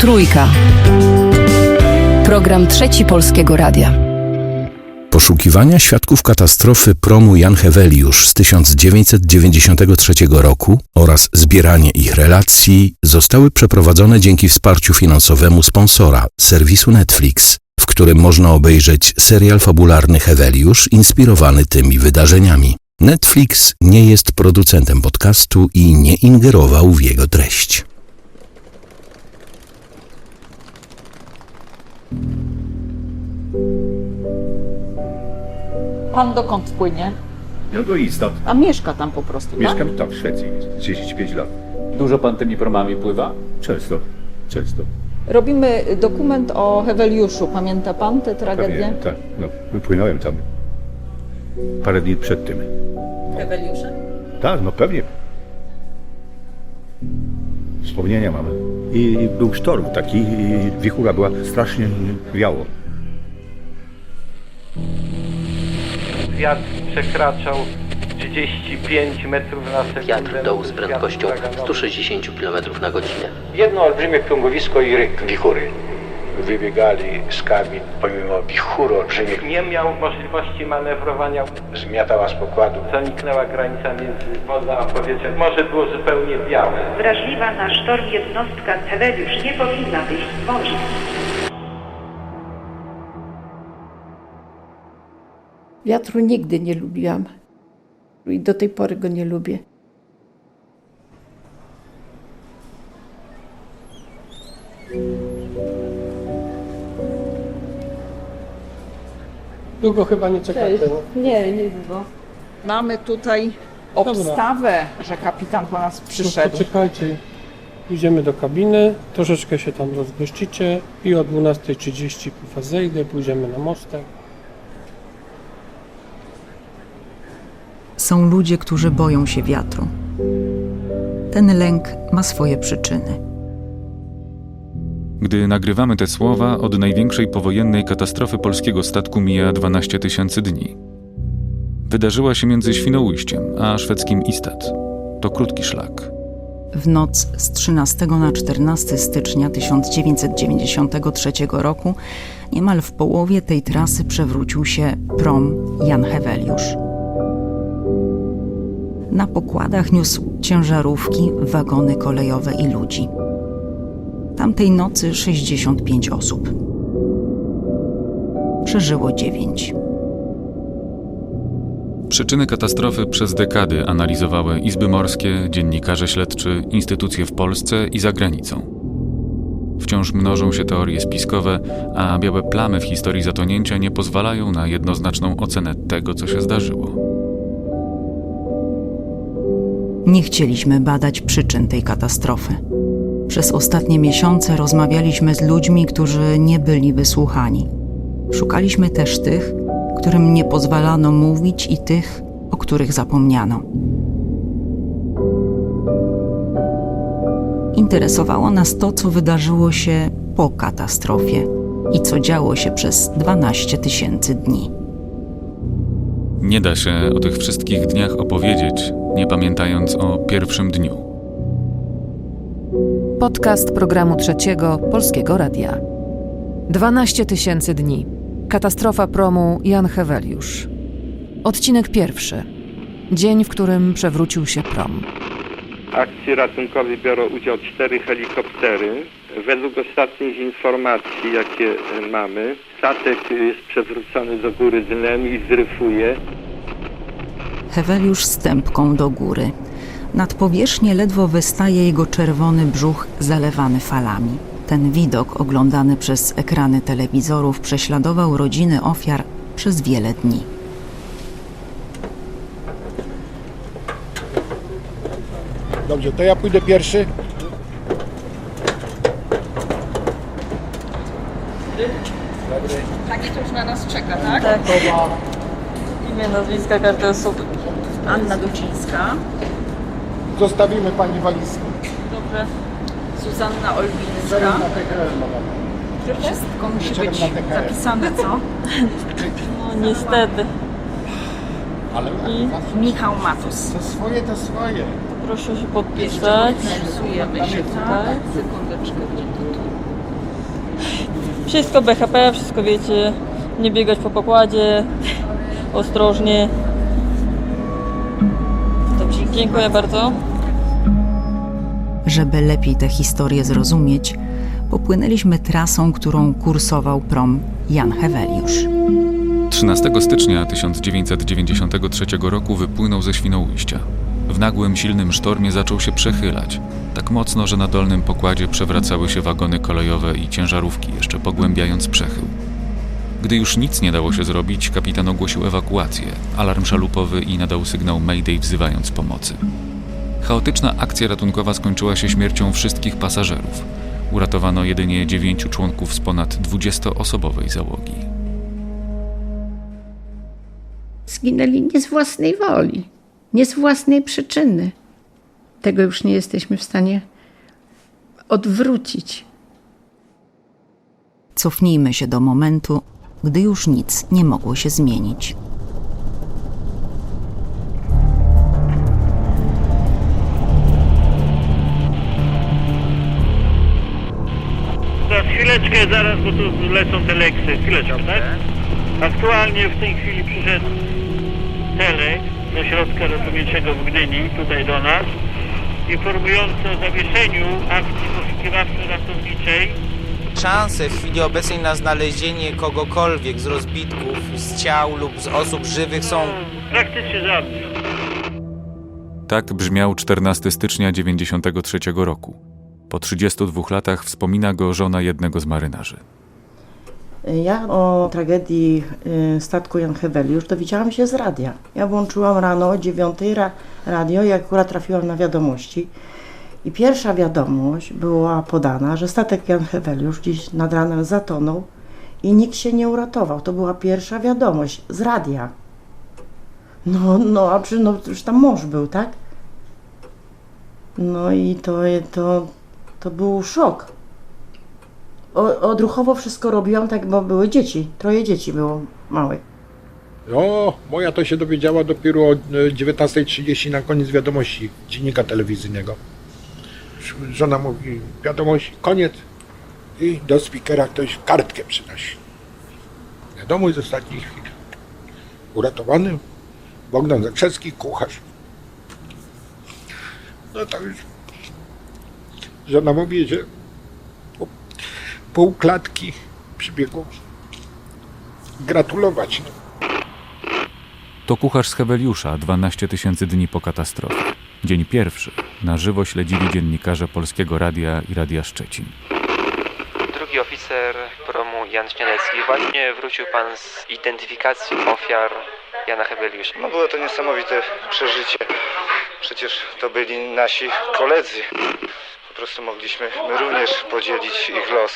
Trójka. Program Trzeci Polskiego Radia. Poszukiwania świadków katastrofy promu Jan Heweliusz z 1993 roku oraz zbieranie ich relacji zostały przeprowadzone dzięki wsparciu finansowemu sponsora, serwisu Netflix, w którym można obejrzeć serial fabularny Heweliusz inspirowany tymi wydarzeniami. Netflix nie jest producentem podcastu i nie ingerował w jego treść. Pan dokąd płynie? Ja do Istad. A mieszka tam po prostu, tak? Mieszkam tam w Szwecji 35 lat. Dużo pan tymi promami pływa? Często. Robimy dokument o Heweliuszu. Pamięta pan tę tragedię? Pewnie, tak, wypłynąłem tam parę dni przed tym. Heweliusza? Tak, pewnie. Wspomnienia mamy. I był sztorm taki, i wichura była, strasznie wiało. Wiatr przekraczał 35 metrów na sekundę. Wiatr dołu z prędkością 160 km na godzinę. Jedno olbrzymie krągowisko i ryk wichury. Wybiegali z kabin pomimo wichury olbrzymich. Nie miał możliwości manewrowania. Zmiatała z pokładu. Zaniknęła granica między wodą a powietrzem. Morze było zupełnie białe. Wrażliwa na sztorm jednostka Heweliusz nie powinna wyjść z morza. Wiatru nigdy nie lubiłam i do tej pory go nie lubię. Długo chyba nie czekacie. Nie długo. Mamy tutaj obstawę, że kapitan po nas przyszedł. Poczekajcie, idziemy do kabiny, troszeczkę się tam rozgościcie i o 12:30 po zejdę, pójdziemy na mostek. Są ludzie, którzy boją się wiatru. Ten lęk ma swoje przyczyny. Gdy nagrywamy te słowa, od największej powojennej katastrofy polskiego statku mija 12 000 dni. Wydarzyła się między Świnoujściem a szwedzkim Istad. To krótki szlak. W noc z 13 na 14 stycznia 1993 roku niemal w połowie tej trasy przewrócił się prom Jan Heweliusz. Na pokładach niósł ciężarówki, wagony kolejowe i ludzi. Tamtej nocy 65 osób. Przeżyło 9. Przyczyny katastrofy przez dekady analizowały izby morskie, dziennikarze śledczy, instytucje w Polsce i za granicą. Wciąż mnożą się teorie spiskowe, a białe plamy w historii zatonięcia nie pozwalają na jednoznaczną ocenę tego, co się zdarzyło. Nie chcieliśmy badać przyczyn tej katastrofy. Przez ostatnie miesiące rozmawialiśmy z ludźmi, którzy nie byli wysłuchani. Szukaliśmy też tych, którym nie pozwalano mówić i tych, o których zapomniano. Interesowało nas to, co wydarzyło się po katastrofie i co działo się przez 12 000 dni. Nie da się o tych wszystkich dniach opowiedzieć, nie pamiętając o pierwszym dniu. Podcast programu Trzeciego Polskiego Radia. 12 000 dni. Katastrofa promu Jan Heweliusz. Odcinek 1. Dzień, w którym przewrócił się prom. W akcji ratunkowej biorą udział 4 helikoptery. Według ostatnich informacji, jakie mamy, statek jest przewrócony do góry dnem i dryfuje. Heweliusz stępką do góry. Nad powierzchnię ledwo wystaje jego czerwony brzuch zalewany falami. Ten widok, oglądany przez ekrany telewizorów, prześladował rodziny ofiar przez wiele dni. Dobrze, to ja pójdę pierwszy. Pani tu już na nas czeka, tak? Tak. Imię, nazwiska każdej osoby. Anna Ducińska. Zostawimy pani walizkę. Dobrze. Zuzanna Olbińska. Wszystko musi być zapisane, co? No niestety. Ale I Michał Matus. to swoje, to swoje. Proszę się podpisać. Wpisujemy się, tak? Sekundeczkę, gdzie to tu? Wszystko BHP, wszystko wiecie, nie biegać po pokładzie, ostrożnie. Dobrze, dziękuję bardzo. Żeby lepiej tę historię zrozumieć, popłynęliśmy trasą, którą kursował prom Jan Heweliusz. 13 stycznia 1993 roku wypłynął ze Świnoujścia. W nagłym, silnym sztormie zaczął się przechylać. Tak mocno, że na dolnym pokładzie przewracały się wagony kolejowe i ciężarówki, jeszcze pogłębiając przechył. Gdy już nic nie dało się zrobić, kapitan ogłosił ewakuację, alarm szalupowy i nadał sygnał Mayday, wzywając pomocy. Chaotyczna akcja ratunkowa skończyła się śmiercią wszystkich pasażerów. Uratowano jedynie 9 członków z ponad 20-osobowej załogi. Zginęli nie z własnej woli, nie z własnej przyczyny. Tego już nie jesteśmy w stanie odwrócić. Cofnijmy się do momentu, gdy już nic nie mogło się zmienić. Chwileczkę, zaraz, bo tu lecą te leksy. Chwileczkę, tak? Aktualnie w tej chwili przyszedł telek do środka ratowniczego w Gdyni, tutaj do nas, informujący o zawieszeniu akcji poszukiwawczo-ratowniczej. Szanse w chwili obecnej na znalezienie kogokolwiek z rozbitków, z ciał lub z osób żywych są praktycznie żadne. Tak brzmiał 14 stycznia 1993 roku. Po 32 latach wspomina go żona jednego z marynarzy. Ja o tragedii statku Jan Heweliusz dowiedziałam się z radia. Ja włączyłam rano o 9 radio i akurat trafiłam na wiadomości. I pierwsza wiadomość była podana, że statek Jan Heweliusz dziś nad ranem zatonął i nikt się nie uratował. To była pierwsza wiadomość z radia. A już tam mąż był, tak? No i to był szok. Odruchowo wszystko robiłam tak, bo były dzieci. 3 dzieci było małych. No, moja to się dowiedziała dopiero o 19:30 na koniec wiadomości dziennika telewizyjnego. Żona mówi, wiadomość, koniec. I do speakera ktoś kartkę przynosi. Wiadomość z ostatnich chwil. Uratowany Bogdan Zakrzewski, kucharz. No to już żona mówi, że pół klatki przybiegło gratulować. To kucharz z Heweliusza, 12 000 dni po katastrofie. Dzień pierwszy. Na żywo śledzili dziennikarze Polskiego Radia i Radia Szczecin. Drugi oficer promu Jan Śniadecki. Właśnie wrócił pan z identyfikacji ofiar Jana Heweliusza. No było to niesamowite przeżycie. Przecież to byli nasi koledzy. Po prostu mogliśmy my również podzielić ich los.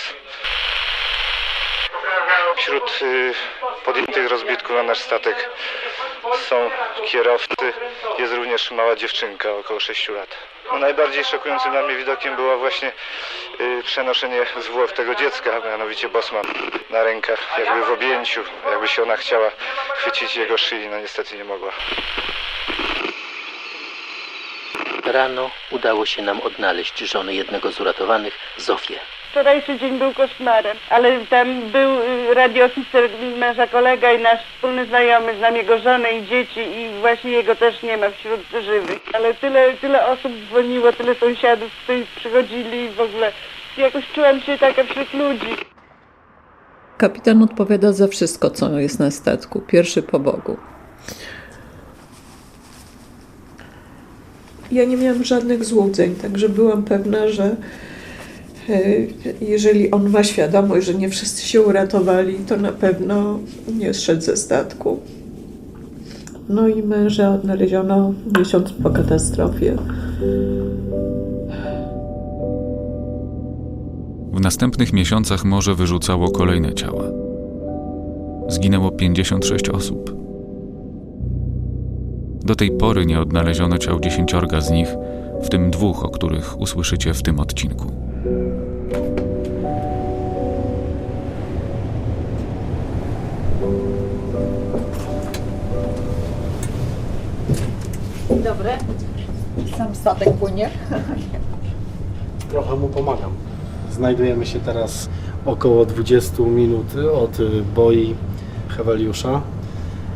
Wśród podjętych rozbitków na nasz statek są kierowcy, jest również mała dziewczynka, około 6 lat. No, najbardziej szokującym dla mnie widokiem było właśnie przenoszenie zwłok tego dziecka, mianowicie Bosman, na rękach, jakby w objęciu, jakby się ona chciała chwycić jego szyi, no niestety nie mogła. Rano udało się nam odnaleźć żonę jednego z uratowanych, Zofię. Wczorajszy dzień był koszmarem, ale tam był radiooficer, nasza kolega i nasz wspólny znajomy, znam jego żonę i dzieci i właśnie jego też nie ma wśród żywych. Ale tyle osób dzwoniło, tyle sąsiadów tutaj przychodzili i w ogóle jakoś czułam się taka wśród ludzi. Kapitan odpowiada za wszystko, co jest na statku, pierwszy po Bogu. Ja nie miałam żadnych złudzeń, także byłam pewna, że jeżeli on ma świadomość, że nie wszyscy się uratowali, to na pewno nie zszedł ze statku. No i męża odnaleziono miesiąc po katastrofie. W następnych miesiącach morze wyrzucało kolejne ciała. Zginęło 56 osób. Do tej pory nie odnaleziono ciał 10 z nich, w tym 2, o których usłyszycie w tym odcinku. Dzień dobry. Sam statek płynie. Trochę mu pomagam. Znajdujemy się teraz około 20 minut od boi Heweliusza.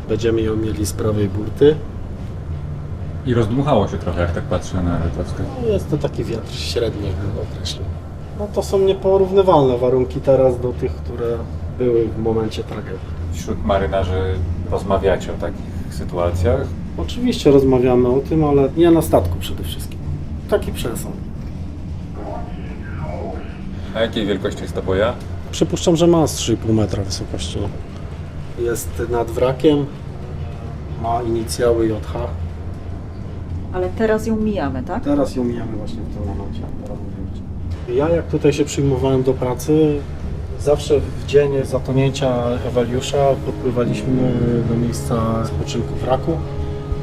Będziemy ją mieli z prawej burty. I rozdmuchało się trochę, jak tak patrzę na Retowskę. No, jest to taki wiatr średni, bym określił. No to są nieporównywalne warunki teraz do tych, które były w momencie tragedii. Wśród marynarzy rozmawiacie o takich sytuacjach? Oczywiście rozmawiamy o tym, ale nie na statku przede wszystkim. Taki przesąd. A jakiej wielkości jest ta boja? Przypuszczam, że ma z 3,5 metra wysokości. Jest nad wrakiem, ma inicjały JH. Ale teraz ją mijamy, tak? Teraz ją mijamy właśnie w tym momencie. Ja jak tutaj się przyjmowałem do pracy, zawsze w dzień zatonięcia Heweliusza podpływaliśmy do miejsca spoczynku wraku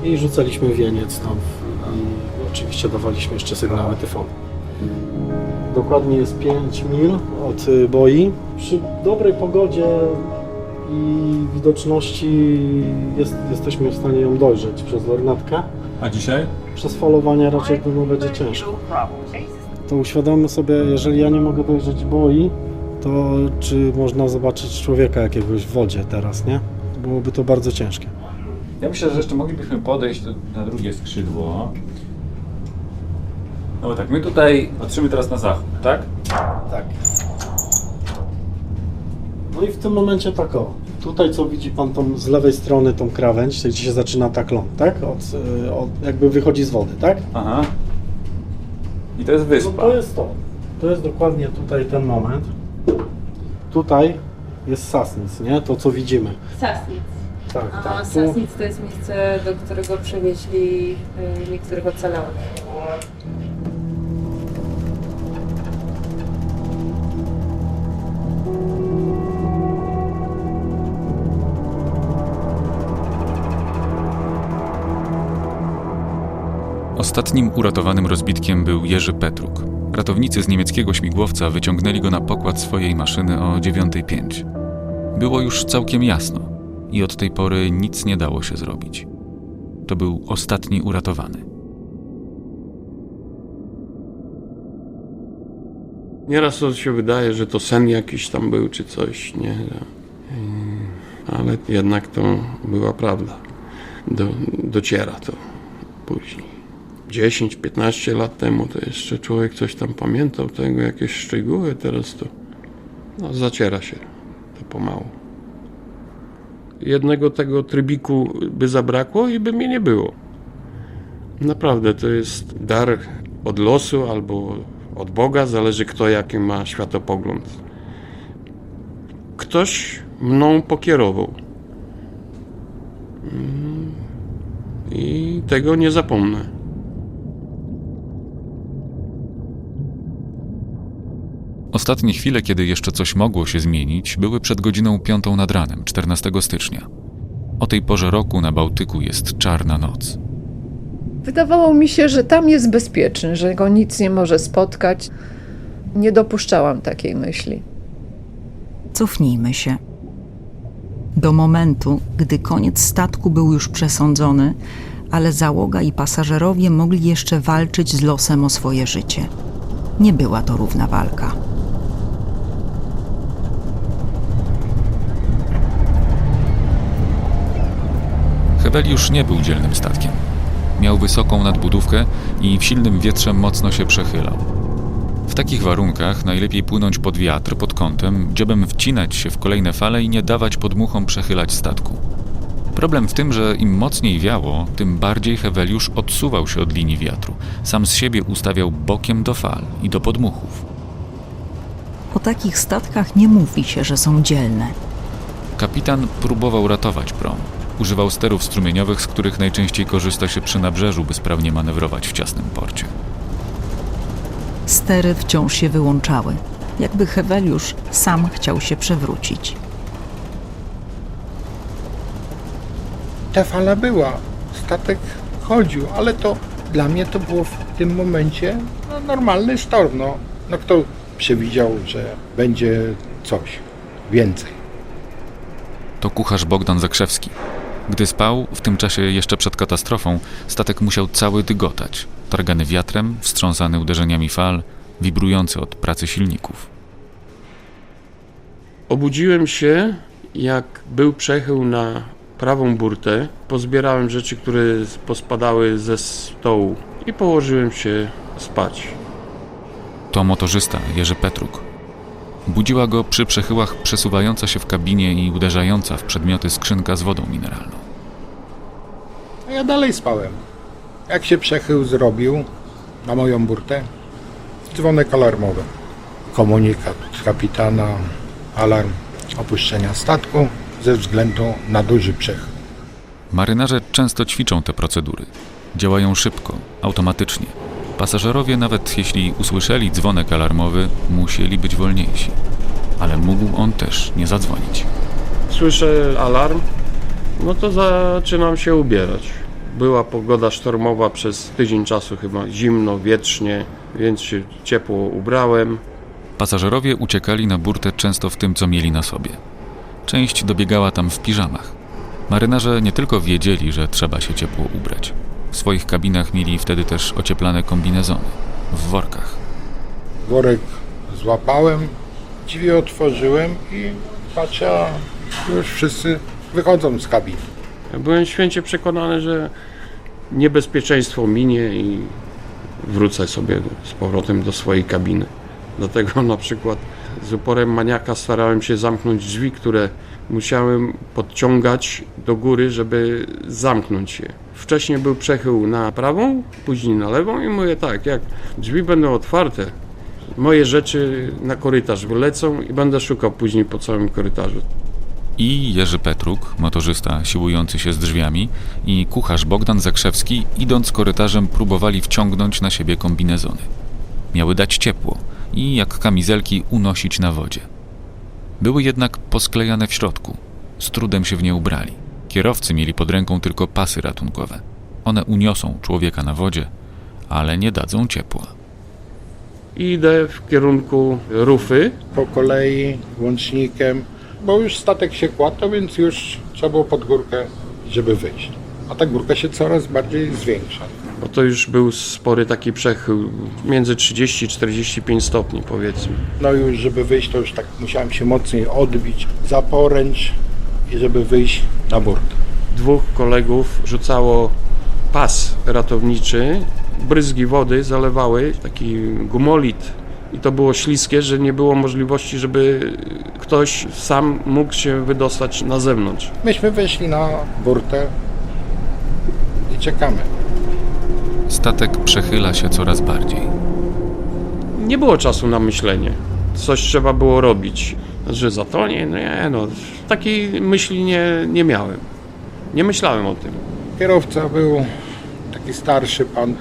i rzucaliśmy wieniec tam i oczywiście dawaliśmy jeszcze sygnały tyfonu. Dokładnie jest 5 mil od boi. Przy dobrej pogodzie i widoczności jesteśmy w stanie ją dojrzeć przez lornetkę. A dzisiaj? Przez falowanie raczej będzie ciężko. To uświadommy sobie, jeżeli ja nie mogę dojrzeć boi, to czy można zobaczyć człowieka jakiegoś w wodzie teraz, nie? Byłoby to bardzo ciężkie. Ja myślę, że jeszcze moglibyśmy podejść na drugie skrzydło. No bo tak, my tutaj patrzymy teraz na zachód, tak? Tak. No i w tym momencie tak o. Tutaj co widzi pan tą z lewej strony tą krawędź, gdzie się zaczyna tak ląd, tak? Jakby wychodzi z wody, tak? Aha. I to jest wyspa. No to jest to. To jest dokładnie tutaj ten moment. Tutaj jest Sassnitz, nie? To co widzimy. Sassnitz. Tak, a tak. Sassnitz to jest miejsce, do którego przewieźli niektórych ocalałych. Ostatnim uratowanym rozbitkiem był Jerzy Petruk. Ratownicy z niemieckiego śmigłowca wyciągnęli go na pokład swojej maszyny o 9:05. Było już całkiem jasno i od tej pory nic nie dało się zrobić. To był ostatni uratowany. Nieraz to się wydaje, że to sen jakiś tam był, czy coś, nie? Ale jednak to była prawda. Dociera to później. 10-15 lat temu to jeszcze człowiek coś tam pamiętał, tego jakieś szczegóły, teraz to zaciera się to pomału. Jednego tego trybiku by zabrakło i by mnie nie było. Naprawdę to jest dar od losu albo od Boga, zależy kto jaki ma światopogląd. Ktoś mną pokierował. I tego nie zapomnę. Ostatnie chwile, kiedy jeszcze coś mogło się zmienić, były przed godziną 5 nad ranem, 14 stycznia. O tej porze roku na Bałtyku jest czarna noc. Wydawało mi się, że tam jest bezpieczny, że go nic nie może spotkać. Nie dopuszczałam takiej myśli. Cofnijmy się. Do momentu, gdy koniec statku był już przesądzony, ale załoga i pasażerowie mogli jeszcze walczyć z losem o swoje życie. Nie była to równa walka. Heweliusz nie był dzielnym statkiem. Miał wysoką nadbudówkę i w silnym wietrze mocno się przechylał. W takich warunkach najlepiej płynąć pod wiatr, pod kątem, dziobem wcinać się w kolejne fale i nie dawać podmuchom przechylać statku. Problem w tym, że im mocniej wiało, tym bardziej Heweliusz odsuwał się od linii wiatru. Sam z siebie ustawiał bokiem do fal i do podmuchów. O takich statkach nie mówi się, że są dzielne. Kapitan próbował ratować prom. Używał sterów strumieniowych, z których najczęściej korzysta się przy nabrzeżu, by sprawnie manewrować w ciasnym porcie. Stery wciąż się wyłączały, jakby Heweliusz sam chciał się przewrócić. Ta fala była, statek chodził, ale to dla mnie to było w tym momencie normalny sztorm. No kto przewidział, że będzie coś więcej? To kucharz Bogdan Zakrzewski. Gdy spał, w tym czasie jeszcze przed katastrofą, statek musiał cały dygotać. Targany wiatrem, wstrząsany uderzeniami fal, wibrujący od pracy silników. Obudziłem się, jak był przechył na prawą burtę. Pozbierałem rzeczy, które pospadały ze stołu i położyłem się spać. To motorzysta Jerzy Petruk. Budziła go przy przechyłach przesuwająca się w kabinie i uderzająca w przedmioty skrzynka z wodą mineralną. A ja dalej spałem. Jak się przechył zrobił na moją burtę, dzwonek alarmowy. Komunikat kapitana, alarm opuszczenia statku ze względu na duży przechył. Marynarze często ćwiczą te procedury. Działają szybko, automatycznie. Pasażerowie, nawet jeśli usłyszeli dzwonek alarmowy, musieli być wolniejsi. Ale mógł on też nie zadzwonić. Słyszę alarm, no to zaczynam się ubierać. Była pogoda sztormowa przez tydzień czasu chyba, zimno, wietrznie, więc się ciepło ubrałem. Pasażerowie uciekali na burtę często w tym, co mieli na sobie. Część dobiegała tam w piżamach. Marynarze nie tylko wiedzieli, że trzeba się ciepło ubrać. W swoich kabinach mieli wtedy też ocieplane kombinezony, w workach. Worek złapałem, drzwi otworzyłem i patrzę, a już wszyscy wychodzą z kabiny. Ja byłem święcie przekonany, że niebezpieczeństwo minie i wrócę sobie z powrotem do swojej kabiny. Dlatego na przykład z uporem maniaka starałem się zamknąć drzwi, które musiałem podciągać do góry, żeby zamknąć je. Wcześniej był przechył na prawą, później na lewą i mówię tak, jak drzwi będą otwarte, moje rzeczy na korytarz wylecą i będę szukał później po całym korytarzu. I Jerzy Petruk, motorzysta siłujący się z drzwiami, i kucharz Bogdan Zakrzewski, idąc korytarzem, próbowali wciągnąć na siebie kombinezony. Miały dać ciepło i jak kamizelki unosić na wodzie. Były jednak posklejane w środku. Z trudem się w nie ubrali. Kierowcy mieli pod ręką tylko pasy ratunkowe. One uniosą człowieka na wodzie, ale nie dadzą ciepła. Idę w kierunku rufy. Po kolei, łącznikiem, bo już statek się kładł, więc już trzeba było pod górkę, żeby wyjść. A ta górka się coraz bardziej zwiększa. Bo to już był spory taki przechył, między 30 i 45 stopni powiedzmy. No już żeby wyjść, to już tak musiałem się mocniej odbić za poręcz i żeby wyjść na burtę. Dwóch kolegów rzucało pas ratowniczy, bryzgi wody zalewały, taki gumolit i to było śliskie, że nie było możliwości, żeby ktoś sam mógł się wydostać na zewnątrz. Myśmy weszli na burtę i czekamy. Statek przechyla się coraz bardziej. Nie było czasu na myślenie. Coś trzeba było robić. Że zatonie? No, takiej myśli nie miałem. Nie myślałem o tym. Kierowca był taki starszy pan.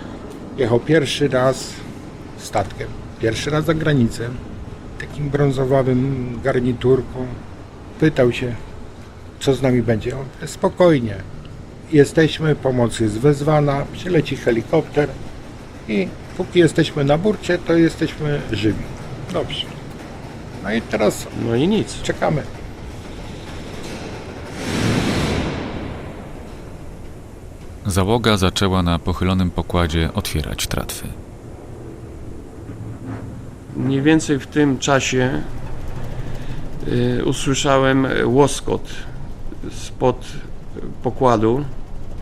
Jechał pierwszy raz statkiem. Pierwszy raz za granicę. Takim brązowawym garniturką. Pytał się, co z nami będzie. On, spokojnie. Jesteśmy, pomoc jest wezwana, przyleci helikopter i póki jesteśmy na burcie, to jesteśmy żywi. Dobrze. No i teraz no i nic. Czekamy. Załoga zaczęła na pochylonym pokładzie otwierać tratwy. Mniej więcej w tym czasie usłyszałem łoskot spod pokładu.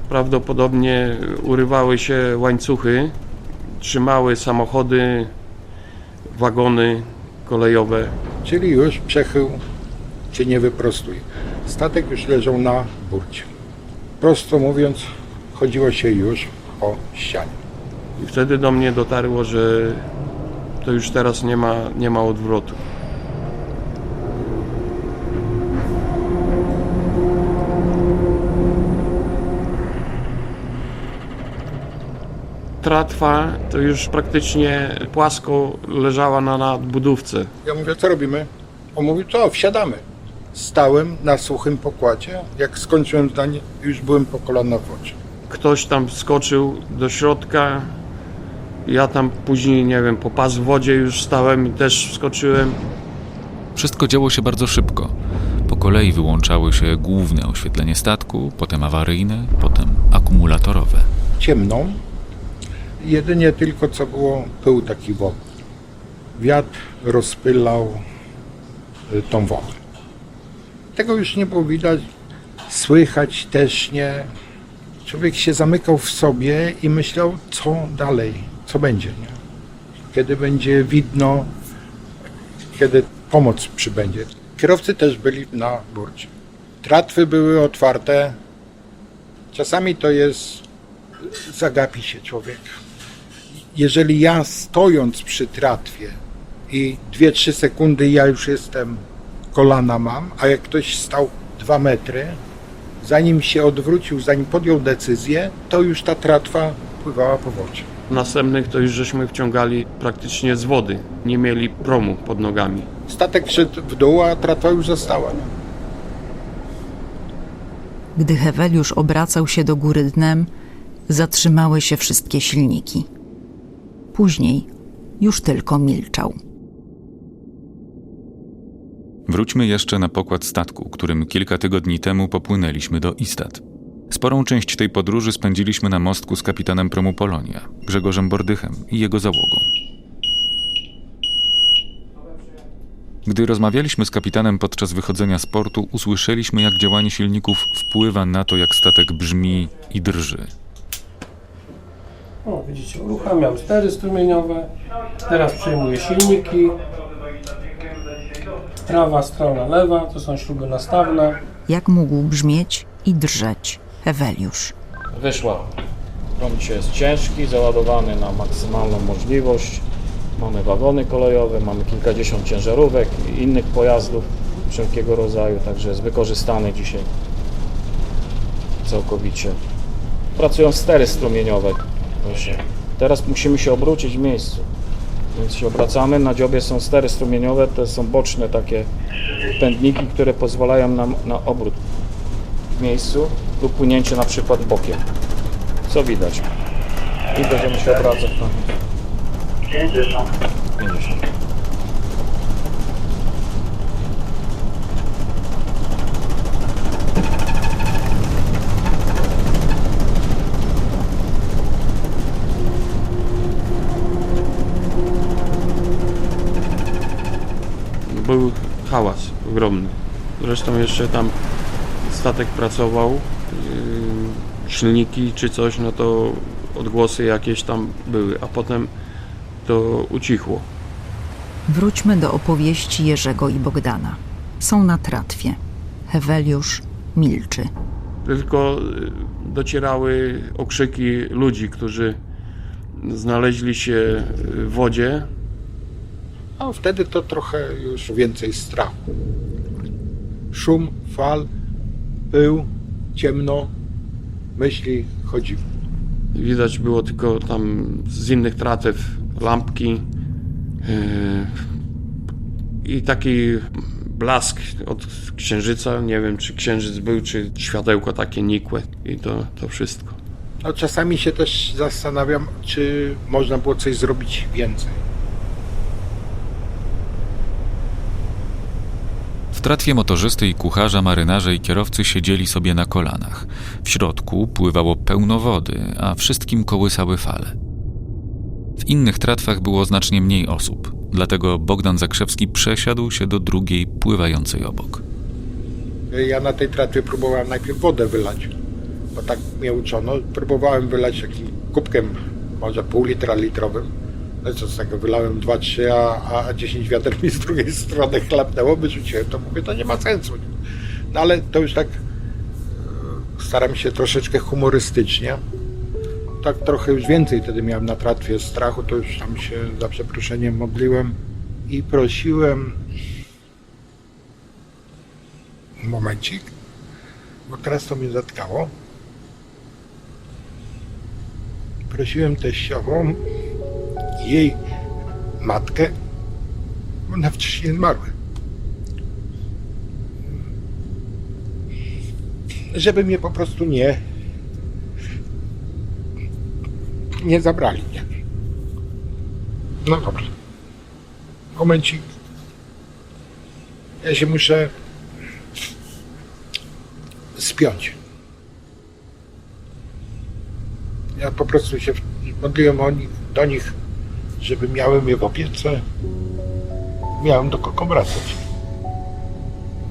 Prawdopodobnie urywały się łańcuchy, trzymały samochody, wagony kolejowe. Czyli już przechył się nie wyprostuje. Statek już leżał na burcie. Prosto mówiąc, chodziło się już po ścianie. I wtedy do mnie dotarło, że to już teraz nie ma odwrotu. Tratwa to już praktycznie płasko leżała na nadbudówce. Ja mówię, co robimy? On mówi, co, wsiadamy. Stałem na suchym pokładzie. Jak skończyłem zdanie, już byłem po kolana w wodzie. Ktoś tam wskoczył do środka. Ja tam później, nie wiem, po pas w wodzie już stałem i też wskoczyłem. Wszystko działo się bardzo szybko. Po kolei wyłączały się główne oświetlenie statku, potem awaryjne, potem akumulatorowe. Ciemno. Jedynie tylko co było, był taki wokół. wiatr rozpylał tą wodę. Tego już nie było widać, słychać też nie. Człowiek się zamykał w sobie i myślał, co dalej, co będzie. Nie? Kiedy będzie widno, kiedy pomoc przybędzie. Kierowcy też byli na burcie. Tratwy były otwarte. Czasami to jest, zagapi się człowiek. Jeżeli ja stojąc przy tratwie i 2-3 sekundy ja już jestem, kolana mam, a jak ktoś stał 2 metry, zanim się odwrócił, zanim podjął decyzję, to już ta tratwa pływała po wodzie. Następnych to już żeśmy wciągali praktycznie z wody. Nie mieli promu pod nogami. Statek szedł w dół, a tratwa już została. Gdy Heweliusz obracał się do góry dnem, zatrzymały się wszystkie silniki. Później już tylko milczał. Wróćmy jeszcze na pokład statku, którym kilka tygodni temu popłynęliśmy do Istad. Sporą część tej podróży spędziliśmy na mostku z kapitanem promu Polonia, Grzegorzem Bordychem i jego załogą. Gdy rozmawialiśmy z kapitanem podczas wychodzenia z portu, usłyszeliśmy, jak działanie silników wpływa na to, jak statek brzmi i drży. O, widzicie, uruchamiam stery strumieniowe, teraz przejmuję silniki, prawa strona, lewa, to są śruby nastawne. Jak mógł brzmieć i drżeć Heweliusz? Wyszła. Prom dzisiaj jest ciężki, załadowany na maksymalną możliwość. Mamy wagony kolejowe, mamy kilkadziesiąt ciężarówek i innych pojazdów wszelkiego rodzaju, także jest wykorzystany dzisiaj całkowicie. Pracują stery strumieniowe. Właśnie. Teraz musimy się obrócić w miejscu, więc się obracamy. Na dziobie są stery strumieniowe, to są boczne takie pędniki, które pozwalają nam na obrót w miejscu lub płynięcie na przykład bokiem. Co widać? I będziemy się obracać na 50. Był hałas ogromny. Zresztą jeszcze tam statek pracował, silniki czy coś, no to odgłosy jakieś tam były, a potem to ucichło. Wróćmy do opowieści Jerzego i Bogdana. Są na tratwie. Heweliusz milczy. Tylko docierały okrzyki ludzi, którzy znaleźli się w wodzie. A wtedy to trochę już więcej strachu. Szum, fal, pył, ciemno, myśli chodziły. Widać było tylko tam z innych tratew lampki i taki blask od księżyca. Nie wiem, czy księżyc był, czy światełko takie nikłe i to wszystko. No, czasami się też zastanawiam, czy można było coś zrobić więcej. W tratwie motorzysty i kucharza, marynarze i kierowcy siedzieli sobie na kolanach. W środku pływało pełno wody, a wszystkim kołysały fale. W innych tratwach było znacznie mniej osób, dlatego Bogdan Zakrzewski przesiadł się do drugiej, pływającej obok. Ja na tej tratwie próbowałem najpierw wodę wylać, bo tak mnie uczono. Próbowałem wylać takim kubkiem, może pół litra litrowym. No co z tego, wylałem 2-3, a 10 wiader mi z drugiej strony chlapnęło, wyrzuciłem, to mówię, to nie ma sensu. No ale to już tak staram się troszeczkę humorystycznie. Tak trochę już więcej wtedy miałem na tratwie strachu, to już tam się za przeproszeniem modliłem i prosiłem, momencik, bo teraz to mnie zatkało. Prosiłem teściową, jej matkę, ona wcześniej zmarła, żeby mnie po prostu nie zabrali. Nie. No dobrze. Momencik. Ja się muszę spiąć. Ja po prostu się modliłem do nich, żeby miałem je w opiece. Miałem do kogo wracać.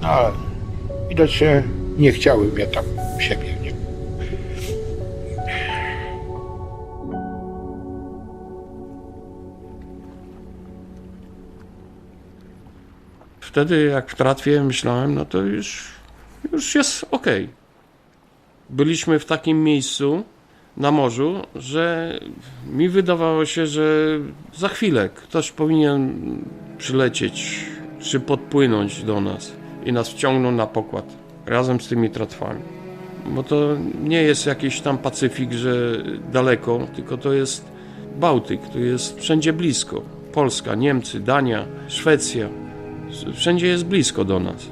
No ale widocznie nie chciały mnie tam u siebie, nie? Wtedy jak w tratwie myślałem, no to już jest okej. Byliśmy w takim miejscu na morzu, że mi wydawało się, że za chwilę ktoś powinien przylecieć czy podpłynąć do nas i nas wciągnął na pokład razem z tymi tratwami. Bo to nie jest jakiś tam Pacyfik, że daleko, tylko to jest Bałtyk, to jest wszędzie blisko. Polska, Niemcy, Dania, Szwecja. Wszędzie jest blisko do nas.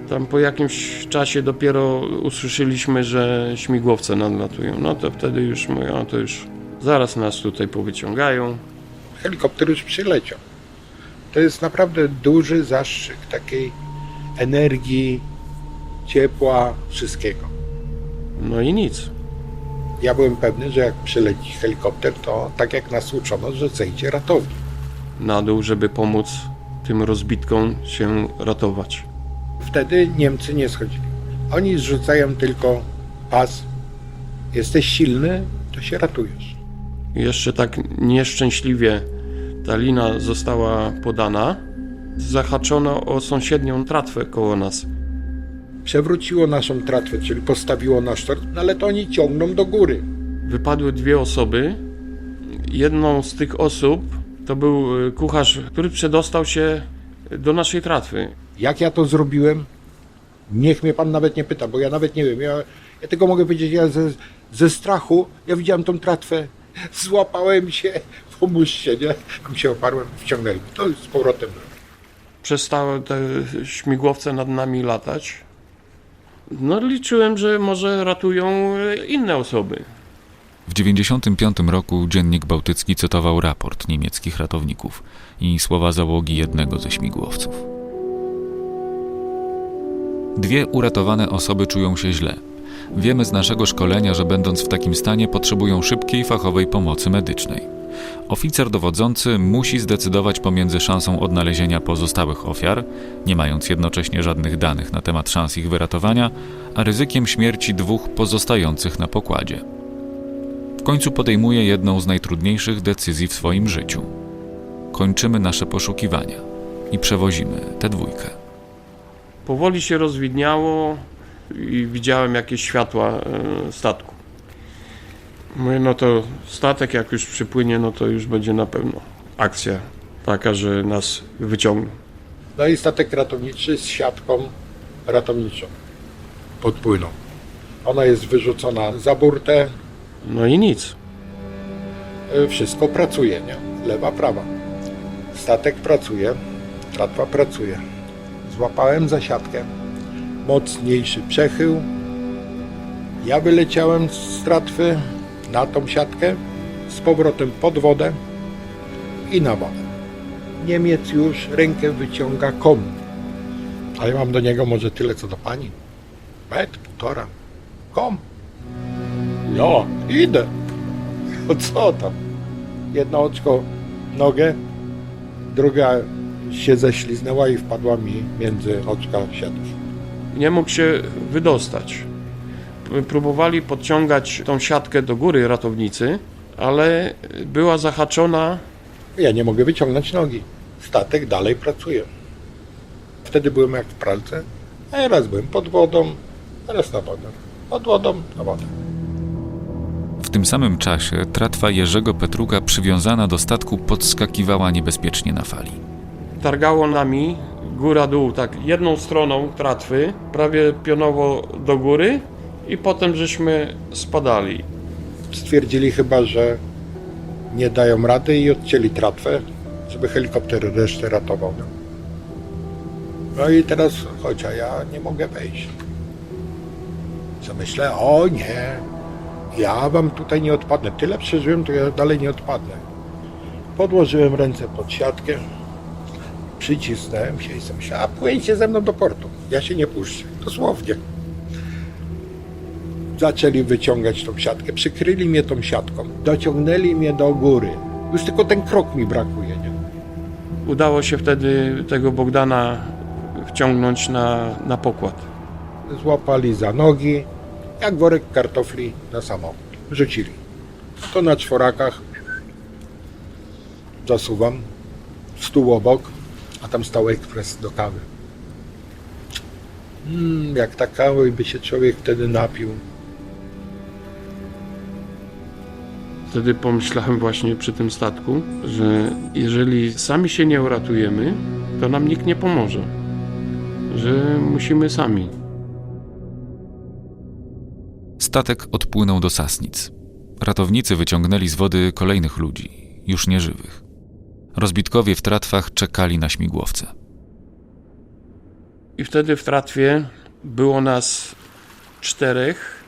Tam po jakimś czasie dopiero usłyszeliśmy, że śmigłowce nadlatują. No to wtedy już mówię, no to już zaraz nas tutaj powyciągają. Helikopter już przyleciał. To jest naprawdę duży zastrzyk takiej energii, ciepła, wszystkiego. No i nic. Ja byłem pewny, że jak przyleci helikopter, to tak jak nas uczono, że zejdzie ratownik. Na dół, żeby pomóc tym rozbitkom się ratować. Wtedy Niemcy nie schodzili. Oni zrzucają tylko pas. Jesteś silny, to się ratujesz. Jeszcze tak nieszczęśliwie ta lina została podana. Zahaczono o sąsiednią tratwę koło nas. Przewróciło naszą tratwę, czyli postawiło nasz tort, no ale to oni ciągną do góry. Wypadły dwie osoby. Jedną z tych osób to był kucharz, który przedostał się do naszej tratwy. Jak ja to zrobiłem? Niech mnie pan nawet nie pyta, bo ja nawet nie wiem. Ja tylko mogę powiedzieć, ja ze strachu, ja widziałem tą tratwę, złapałem się, pomóżcie, nie? Tam się oparłem, wciągnęli. To z powrotem. Przestały te śmigłowce nad nami latać. No liczyłem, że może ratują inne osoby. W 1995 roku Dziennik Bałtycki cytował raport niemieckich ratowników i słowa załogi jednego ze śmigłowców. Dwie uratowane osoby czują się źle. Wiemy z naszego szkolenia, że będąc w takim stanie potrzebują szybkiej, fachowej pomocy medycznej. Oficer dowodzący musi zdecydować pomiędzy szansą odnalezienia pozostałych ofiar, nie mając jednocześnie żadnych danych na temat szans ich wyratowania, a ryzykiem śmierci dwóch pozostających na pokładzie. W końcu podejmuje jedną z najtrudniejszych decyzji w swoim życiu. Kończymy nasze poszukiwania i przewozimy tę dwójkę. Powoli się rozwidniało i widziałem jakieś światła statku. Mówię, no to statek jak już przypłynie, no to już będzie na pewno akcja taka, że nas wyciągną. No i statek ratowniczy z siatką ratowniczą podpłynął. Ona jest wyrzucona za burtę. No i nic. Wszystko pracuje, nie? Lewa, prawa. Statek pracuje, tratwa pracuje. Złapałem za siatkę. Mocniejszy przechył. Ja wyleciałem z tratwy na tą siatkę, z powrotem pod wodę i na wodę. Niemiec już rękę wyciąga komu. A ja mam do niego może tyle co do pani. Metr, półtora. Kom. Ja idę. No co tam? Jedno oczko nogę, druga się ześliznęła i wpadła mi między oczka siatki. Nie mógł się wydostać. Próbowali podciągać tą siatkę do góry ratownicy, ale była zahaczona. Ja nie mogę wyciągnąć nogi. Statek dalej pracuje. Wtedy byłem jak w pralce, a raz byłem pod wodą, a raz na wodę. Pod wodą, na wodę. W tym samym czasie tratwa Jerzego Petruka przywiązana do statku podskakiwała niebezpiecznie na fali. Targało nami góra-dół, tak jedną stroną tratwy, prawie pionowo do góry i potem żeśmy spadali. Stwierdzili chyba, że nie dają rady i odcięli tratwę, żeby helikopter resztę ratował. No i teraz chodź, a ja nie mogę wejść. Co myślę, o nie, ja wam tutaj nie odpadnę. Tyle przeżyłem, to ja dalej nie odpadnę. Podłożyłem ręce pod siatkę, przycisnąłem się i sobie myślałem, a płyńcie ze mną do portu. Ja się nie puszczę, dosłownie. Zaczęli wyciągać tą siatkę, przykryli mnie tą siatką, dociągnęli mnie do góry. Już tylko ten krok mi brakuje, nie? Udało się wtedy tego Bogdana wciągnąć na pokład. Złapali za nogi, jak worek kartofli na samochód. Rzucili. To na czworakach zasuwam, stół obok, a tam stał ekspres do kawy. Jak ta kawy by się człowiek wtedy napił. Wtedy pomyślałem właśnie przy tym statku, że jeżeli sami się nie uratujemy, to nam nikt nie pomoże. Że musimy sami. Statek odpłynął do Sasnic. Ratownicy wyciągnęli z wody kolejnych ludzi, już nieżywych. Rozbitkowie w tratwach czekali na śmigłowce. I wtedy w tratwie było nas czterech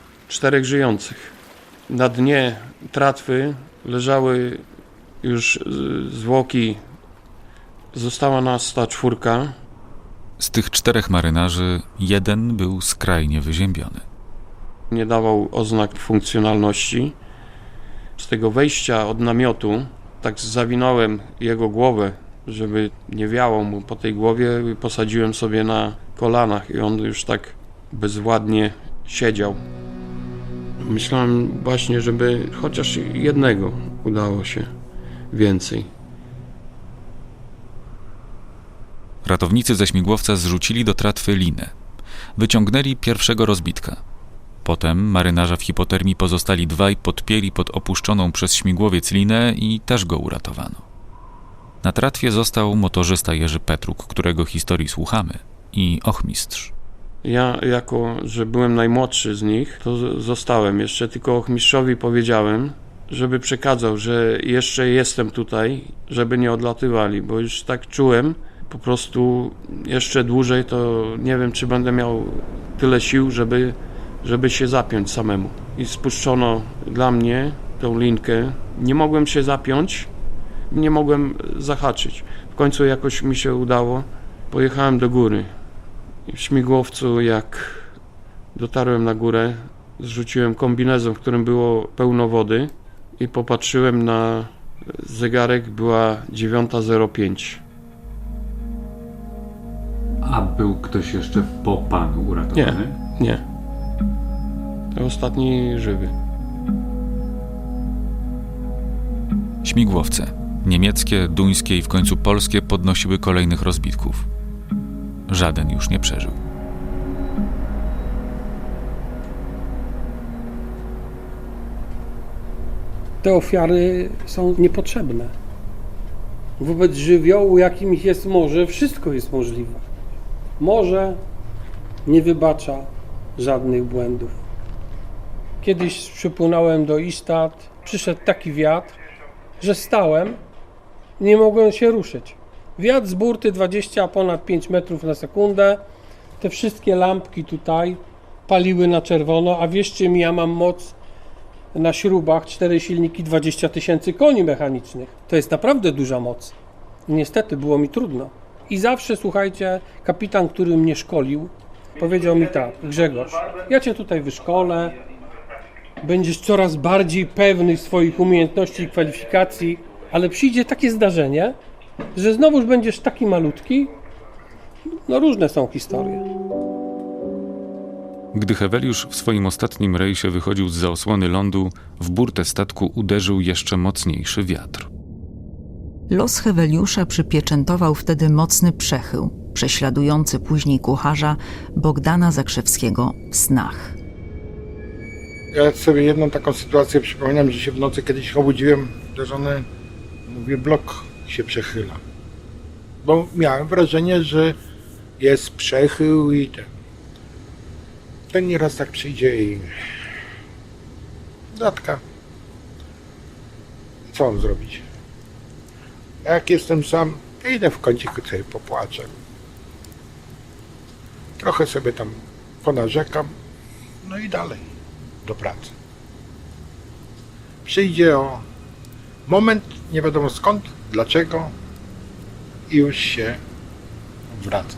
żyjących. Na dnie tratwy leżały już zwłoki. Została nas ta 4. Z tych 4 marynarzy jeden był skrajnie wyziębiony. Nie dawał oznak funkcjonalności. Z tego wejścia od namiotu tak zawinąłem jego głowę, żeby nie wiało mu po tej głowie. Posadziłem sobie na kolanach i on już tak bezwładnie siedział. Myślałem właśnie, żeby chociaż jednego udało się więcej. Ratownicy ze śmigłowca zrzucili do tratwy linę. Wyciągnęli pierwszego rozbitka. Potem marynarza w hipotermii pozostali 2 podpięli pod opuszczoną przez śmigłowiec linę i też go uratowano. Na tratwie został motorzysta Jerzy Petruk, którego historii słuchamy, i ochmistrz. Ja, jako że byłem najmłodszy z nich, to zostałem. Jeszcze tylko ochmistrzowi powiedziałem, żeby przekazał, że jeszcze jestem tutaj, żeby nie odlatywali, bo już tak czułem, po prostu jeszcze dłużej to nie wiem, czy będę miał tyle sił, żeby się zapiąć samemu. I spuszczono dla mnie tą linkę. Nie mogłem się zapiąć, nie mogłem zahaczyć. W końcu jakoś mi się udało. Pojechałem do góry. I w śmigłowcu, jak dotarłem na górę, zrzuciłem kombinezon, w którym było pełno wody i popatrzyłem na zegarek, była 9:05. A był ktoś jeszcze po panu uratowany? Nie. To ostatni żywy. Śmigłowce, niemieckie, duńskie i w końcu polskie, podnosiły kolejnych rozbitków. Żaden już nie przeżył. Te ofiary są niepotrzebne. Wobec żywiołu, jakim ich jest morze, wszystko jest możliwe. Morze nie wybacza żadnych błędów. Kiedyś przypłynąłem do Istad, przyszedł taki wiatr, że stałem, nie mogłem się ruszyć. Wiatr z burty 20 ponad 5 metrów na sekundę. Te wszystkie lampki tutaj paliły na czerwono, a wierzcie mi, ja mam moc na śrubach, 4 silniki, 20 000 koni mechanicznych. To jest naprawdę duża moc. Niestety było mi trudno. I zawsze, słuchajcie, kapitan, który mnie szkolił, powiedział mi tak: Grzegorz, ja cię tutaj wyszkolę, będziesz coraz bardziej pewny swoich umiejętności i kwalifikacji, ale przyjdzie takie zdarzenie, że znowuż będziesz taki malutki. No różne są historie. Gdy Heweliusz w swoim ostatnim rejsie wychodził zza osłony lądu, w burtę statku uderzył jeszcze mocniejszy wiatr. Los Heweliusza przypieczętował wtedy mocny przechył, prześladujący później kucharza Bogdana Zakrzewskiego w snach. Ja sobie jedną taką sytuację przypominam, że się w nocy kiedyś obudziłem do żony, mówię, blok się przechyla. Bo miałem wrażenie, że jest przechył i ten nieraz tak przyjdzie i datka. Co mam zrobić? Jak jestem sam, idę w kąciku sobie popłaczę. Trochę sobie tam ponarzekam, no i dalej do pracy. Przyjdzie o moment, nie wiadomo skąd, dlaczego, i już się wraca.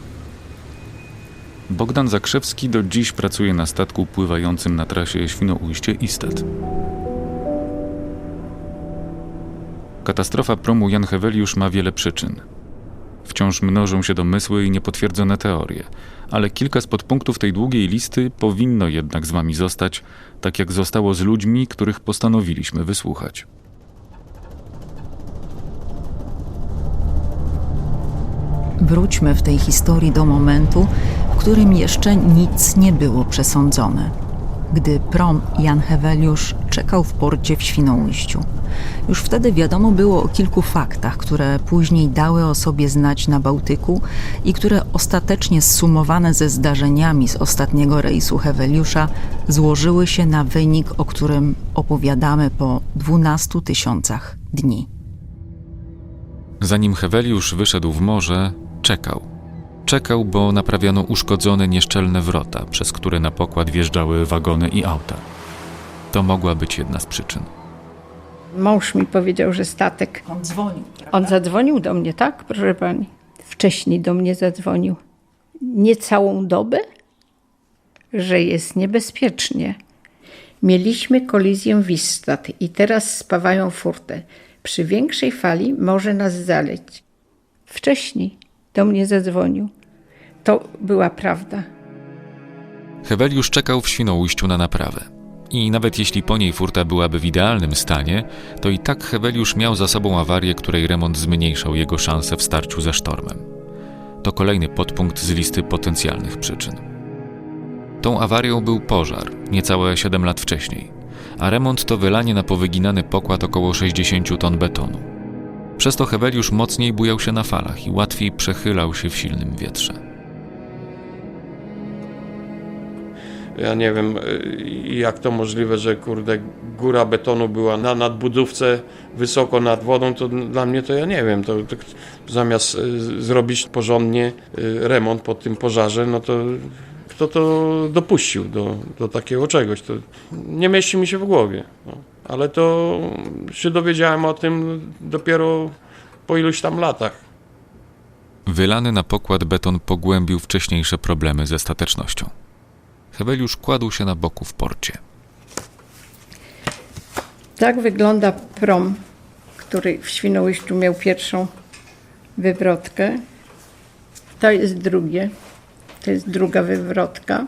Bogdan Zakrzewski do dziś pracuje na statku pływającym na trasie Świnoujście-Istad. Katastrofa promu Jan Heweliusz ma wiele przyczyn. Wciąż mnożą się domysły i niepotwierdzone teorie, ale kilka z podpunktów tej długiej listy powinno jednak z wami zostać, tak jak zostało z ludźmi, których postanowiliśmy wysłuchać. Wróćmy w tej historii do momentu, w którym jeszcze nic nie było przesądzone. Gdy prom Jan Heweliusz czekał w porcie w Świnoujściu. Już wtedy wiadomo było o kilku faktach, które później dały o sobie znać na Bałtyku i które ostatecznie zsumowane ze zdarzeniami z ostatniego rejsu Heweliusza złożyły się na wynik, o którym opowiadamy po 12 000 dni. Zanim Heweliusz wyszedł w morze, czekał. Czekał, bo naprawiano uszkodzone nieszczelne wrota, przez które na pokład wjeżdżały wagony i auta. To mogła być jedna z przyczyn. Mąż mi powiedział, że statek... On dzwonił. On zadzwonił do mnie, tak, proszę pani? Wcześniej do mnie zadzwonił. Nie całą dobę, że jest niebezpiecznie. Mieliśmy kolizję Wistat i teraz spawają furtę. Przy większej fali może nas zaleć. Wcześniej do mnie zadzwonił. To była prawda. Heweliusz czekał w Świnoujściu na naprawę. I nawet jeśli po niej furta byłaby w idealnym stanie, to i tak Heweliusz miał za sobą awarię, której remont zmniejszał jego szanse w starciu ze sztormem. To kolejny podpunkt z listy potencjalnych przyczyn. Tą awarią był pożar, niecałe 7 lat wcześniej, a remont to wylanie na powyginany pokład około 60 ton betonu. Przez to Heweliusz mocniej bujał się na falach i łatwiej przechylał się w silnym wietrze. Ja nie wiem, jak to możliwe, że kurde, góra betonu była na nadbudówce, wysoko nad wodą, to dla mnie to ja nie wiem. To zamiast zrobić porządnie remont po tym pożarze, no to kto to dopuścił do takiego czegoś? To nie mieści mi się w głowie. No. Ale to się dowiedziałem o tym dopiero po iluś tam latach. Wylany na pokład beton pogłębił wcześniejsze problemy ze statecznością. Heweliusz kładł się na boku w porcie. Tak wygląda prom, który w Świnoujściu miał pierwszą wywrotkę. To jest drugie. To jest druga wywrotka.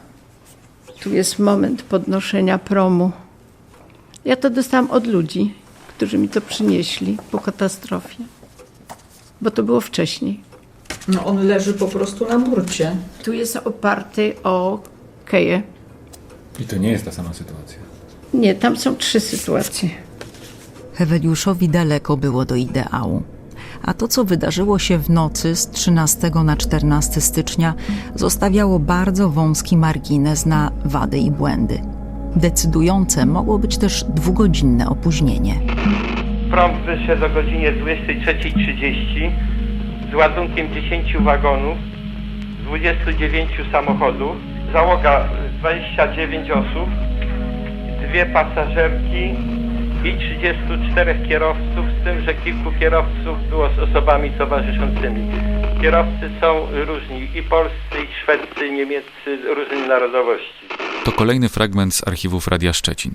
Tu jest moment podnoszenia promu. Ja to dostałam od ludzi, którzy mi to przynieśli po katastrofie. Bo to było wcześniej. No on leży po prostu na burcie. Tu jest oparty o keję. I to nie jest ta sama sytuacja. Nie, tam są 3 sytuacje. Heweliuszowi daleko było do ideału. A to, co wydarzyło się w nocy z 13 na 14 stycznia, zostawiało bardzo wąski margines na wady i błędy. Decydujące mogło być też 2-godzinne opóźnienie. Prom wyszedł o godzinie 23:30 z ładunkiem 10 wagonów, 29 samochodów, załoga 29 osób, 2 pasażerki i 34 kierowców, z tym, że kilku kierowców było z osobami towarzyszącymi. Kierowcy są różni, i polscy, i szwedzcy, i niemieccy, różnej narodowości. To kolejny fragment z archiwów Radia Szczecin.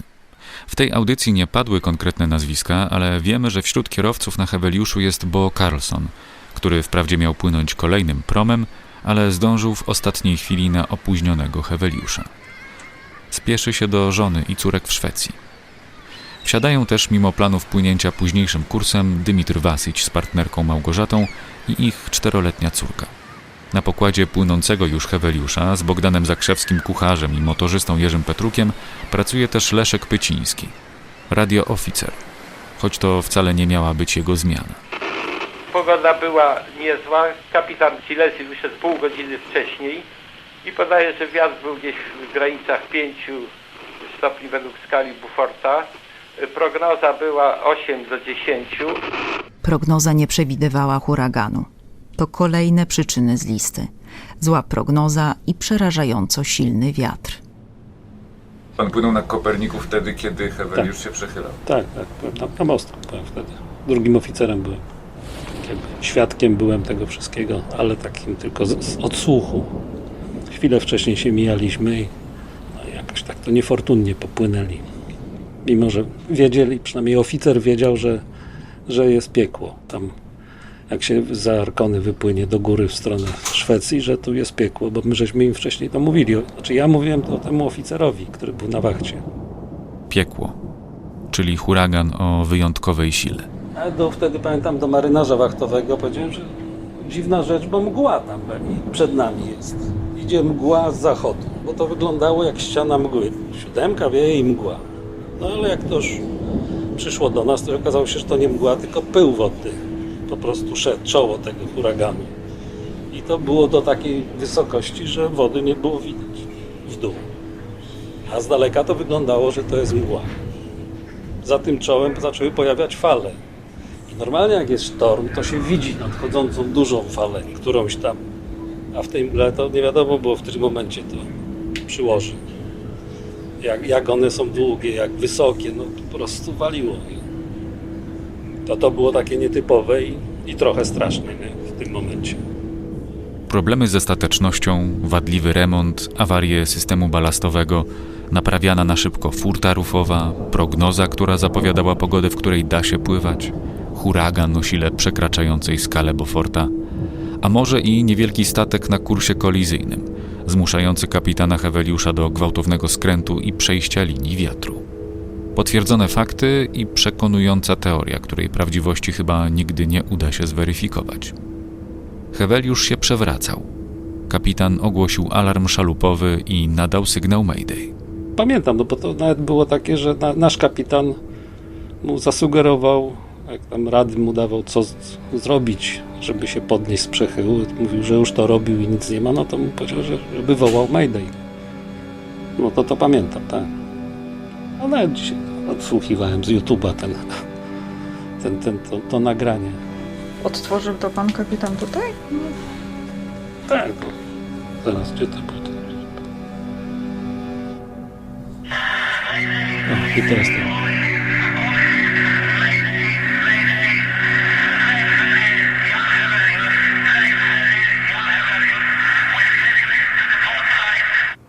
W tej audycji nie padły konkretne nazwiska, ale wiemy, że wśród kierowców na Heweliuszu jest Bo Carlson, który wprawdzie miał płynąć kolejnym promem, ale zdążył w ostatniej chwili na opóźnionego Heweliusza. Spieszy się do żony i córek w Szwecji. Wsiadają też mimo planów płynięcia późniejszym kursem Dymitr Wasić z partnerką Małgorzatą i ich 4-letnia córka. Na pokładzie płynącego już Heweliusza z Bogdanem Zakrzewskim kucharzem i motorzystą Jerzym Petrukiem pracuje też Leszek Pyciński, radiooficer, choć to wcale nie miała być jego zmiana. Pogoda była niezła, kapitan Silesi wyszedł pół godziny wcześniej i podaje, że wiatr był gdzieś w granicach 5 stopni według skali Beauforta. Prognoza była 8 do 10. Prognoza nie przewidywała huraganu. To kolejne przyczyny z listy. Zła prognoza i przerażająco silny wiatr. Pan płynął na Koperniku wtedy, kiedy Heweliusz się przechylał. Tak, na mostku byłem wtedy. Drugim oficerem byłem. Świadkiem byłem tego wszystkiego, ale takim tylko z odsłuchu. Chwilę wcześniej się mijaliśmy i jakoś tak to niefortunnie popłynęli. Mimo że wiedzieli, przynajmniej oficer wiedział, że jest piekło. Tam jak się za Arkony wypłynie do góry w stronę Szwecji, że tu jest piekło, bo my żeśmy im wcześniej to mówili. Znaczy ja mówiłem to temu oficerowi, który był na wachcie. Piekło, czyli huragan o wyjątkowej sile. A wtedy pamiętam do marynarza wachtowego powiedziałem, że dziwna rzecz, bo mgła tam przed nami jest. Idzie mgła z zachodu, bo to wyglądało jak ściana mgły. 7 wieje i mgła. No ale jak to już przyszło do nas, to okazało się, że to nie mgła, tylko pył wodny. Po prostu szedł czoło tego huraganu. I to było do takiej wysokości, że wody nie było widać w dół. A z daleka to wyglądało, że to jest mgła. Za tym czołem zaczęły pojawiać fale. I normalnie jak jest sztorm, to się widzi nadchodzącą dużą falę, którąś tam. A w tej mgle to nie wiadomo było w którym momencie to przyłoży. Jak one są długie, jak wysokie, no po prostu waliło. To było takie nietypowe i trochę straszne, nie? W tym momencie. Problemy ze statecznością, wadliwy remont, awarie systemu balastowego, naprawiana na szybko furta rufowa, prognoza, która zapowiadała pogodę, w której da się pływać, huragan o sile przekraczającej skalę Beauforta, a może i niewielki statek na kursie kolizyjnym, zmuszający kapitana Heweliusza do gwałtownego skrętu i przejścia linii wiatru. Potwierdzone fakty i przekonująca teoria, której prawdziwości chyba nigdy nie uda się zweryfikować. Heweliusz się przewracał. Kapitan ogłosił alarm szalupowy i nadał sygnał Mayday. Pamiętam, no bo to nawet było takie, że nasz kapitan mu zasugerował, jak tam rady mu dawał, co zrobić, żeby się podnieść z przechyłu. Mówił, że już to robił i nic nie ma, no to mu powiedział, żeby wołał Mayday. No to pamiętam, tak. A nawet dzisiaj odsłuchiwałem z YouTube'a to nagranie. Odtworzył to pan kapitan tutaj? Tak, bo zaraz, gdzie to było? O, i teraz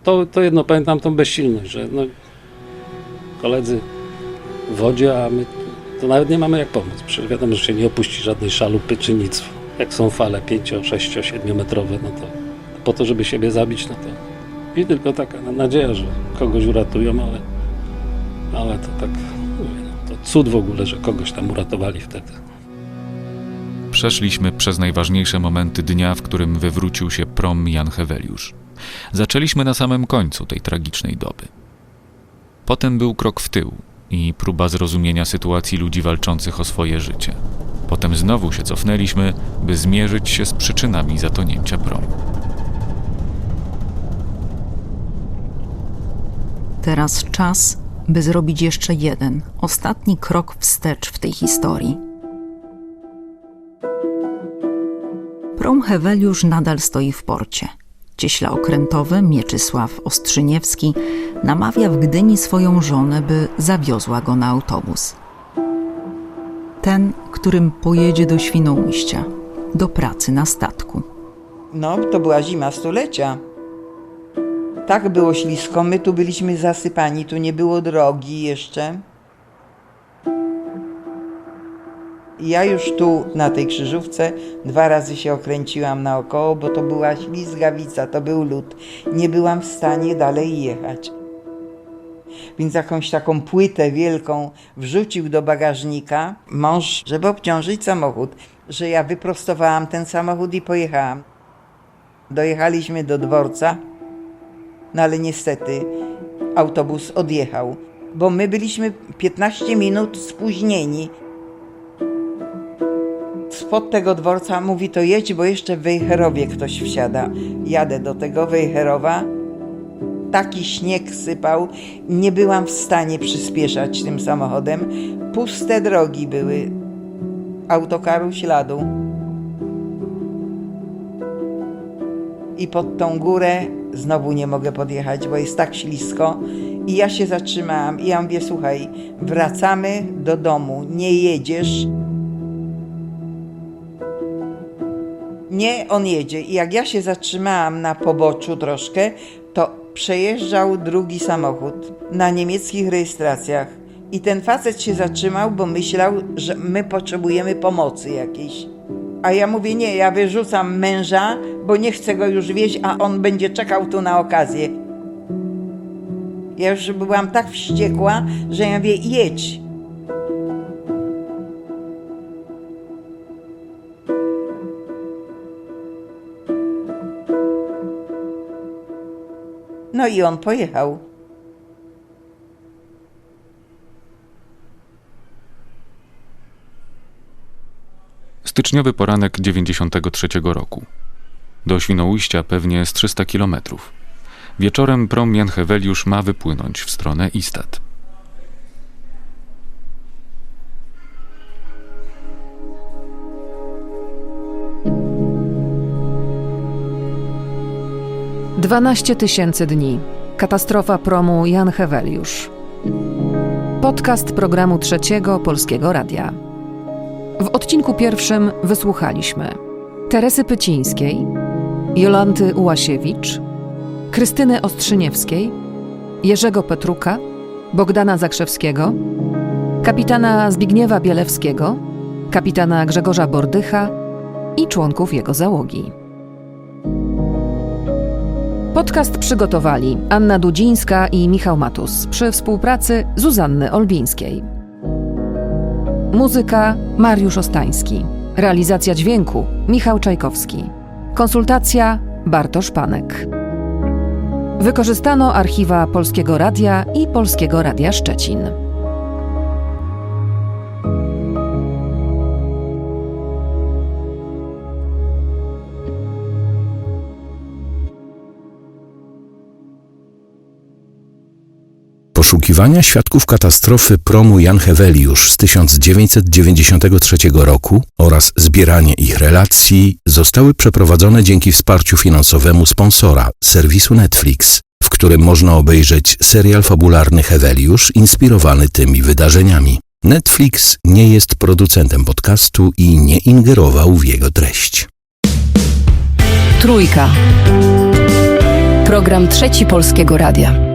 to. To jedno pamiętam, tą bezsilność, że no, koledzy w wodzie, a my to nawet nie mamy jak pomóc. Przecież wiadomo, że się nie opuści żadnej szalupy czy nic. Jak są fale 5, 6, 7 metrowe, no to po to, żeby siebie zabić, no to i tylko taka nadzieja, że kogoś uratują, ale to tak, mówię, no, to cud w ogóle, że kogoś tam uratowali wtedy. Przeszliśmy przez najważniejsze momenty dnia, w którym wywrócił się prom Jan Heweliusz. Zaczęliśmy na samym końcu tej tragicznej doby. Potem był krok w tył i próba zrozumienia sytuacji ludzi walczących o swoje życie. Potem znowu się cofnęliśmy, by zmierzyć się z przyczynami zatonięcia promu. Teraz czas, by zrobić jeszcze jeden, ostatni krok wstecz w tej historii. Prom Heweliusz nadal stoi w porcie. Cieśla okrętowy Mieczysław Ostrzyniewski namawia w Gdyni swoją żonę, by zawiozła go na autobus. Ten, którym pojedzie do Świnoujścia, do pracy na statku. No, to była zima stulecia. Tak było ślisko, my tu byliśmy zasypani, tu nie było drogi jeszcze. Ja już tu na tej krzyżówce 2 razy się okręciłam naokoło, bo to była ślizgawica, to był lód. Nie byłam w stanie dalej jechać. Więc jakąś taką płytę wielką wrzucił do bagażnika mąż, żeby obciążyć samochód, że ja wyprostowałam ten samochód i pojechałam. Dojechaliśmy do dworca, no ale niestety autobus odjechał, bo my byliśmy 15 minut spóźnieni. Spod tego dworca mówi, to jedź, bo jeszcze w Wejherowie ktoś wsiada. Jadę do tego Wejherowa. Taki śnieg sypał, nie byłam w stanie przyspieszać tym samochodem. Puste drogi były, autokaru śladu. I pod tą górę znowu nie mogę podjechać, bo jest tak ślisko. I ja się zatrzymałam i ja mówię, słuchaj, wracamy do domu, nie jedziesz. Nie, on jedzie. I jak ja się zatrzymałam na poboczu troszkę, to przejeżdżał drugi samochód na niemieckich rejestracjach I ten facet się zatrzymał, bo myślał, że my potrzebujemy pomocy jakiejś. A ja mówię, nie, ja wyrzucam męża, bo nie chcę go już wieźć, a on będzie czekał tu na okazję. Ja już byłam tak wściekła, że ja mówię, jedź. No i on pojechał. Styczniowy poranek 93 roku. Do Świnoujścia pewnie z 300 kilometrów. Wieczorem prom Jan Heweliusz ma wypłynąć w stronę Istad. Dwanaście 000 dni. Katastrofa promu Jan Heweliusz. Podcast programu Trzeciego Polskiego Radia. W odcinku pierwszym wysłuchaliśmy Teresy Pycińskiej, Jolanty Ułasiewicz, Krystyny Ostrzyniewskiej, Jerzego Petruka, Bogdana Zakrzewskiego, kapitana Zbigniewa Bielewskiego, kapitana Grzegorza Bordycha i członków jego załogi. Podcast przygotowali Anna Dudzińska i Michał Matus przy współpracy Zuzanny Olbińskiej. Muzyka Mariusz Ostański. Realizacja dźwięku Michał Czajkowski. Konsultacja Bartosz Panek. Wykorzystano archiwa Polskiego Radia i Polskiego Radia Szczecin. Poszukiwania świadków katastrofy promu Jan Heweliusz z 1993 roku oraz zbieranie ich relacji zostały przeprowadzone dzięki wsparciu finansowemu sponsora, serwisu Netflix, w którym można obejrzeć serial fabularny Heweliusz inspirowany tymi wydarzeniami. Netflix nie jest producentem podcastu i nie ingerował w jego treść. Trójka. Program Trzeci Polskiego Radia.